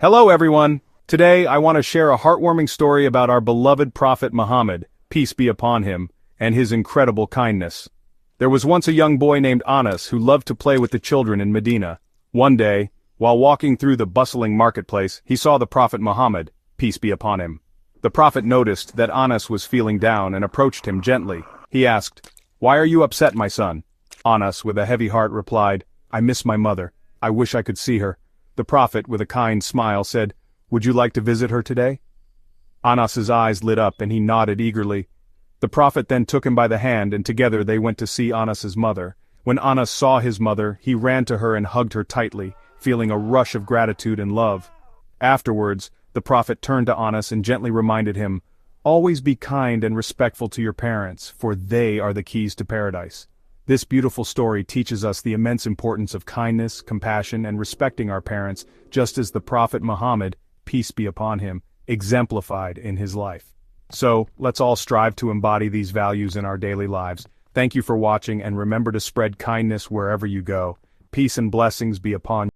Hello everyone! Today I want to share a heartwarming story about our beloved Prophet Muhammad, peace be upon him, and his incredible kindness. There was once a young boy named Anas who loved to play with the children in Medina. One day, while walking through the bustling marketplace, he saw the Prophet Muhammad, peace be upon him. The Prophet noticed that Anas was feeling down and approached him gently. He asked, "Why are you upset, my son?" Anas, with a heavy heart, replied, "I miss my mother. I wish I could see her." The Prophet, with a kind smile, said, "Would you like to visit her today?" Anas's eyes lit up and he nodded eagerly. The Prophet then took him by the hand and together they went to see Anas's mother. When Anas saw his mother, he ran to her and hugged her tightly, feeling a rush of gratitude and love. Afterwards, the Prophet turned to Anas and gently reminded him, "Always be kind and respectful to your parents, for they are the keys to paradise." This beautiful story teaches us the immense importance of kindness, compassion, and respecting our parents, just as the Prophet Muhammad, peace be upon him, exemplified in his life. So, let's all strive to embody these values in our daily lives. Thank you for watching and remember to spread kindness wherever you go. Peace and blessings be upon you.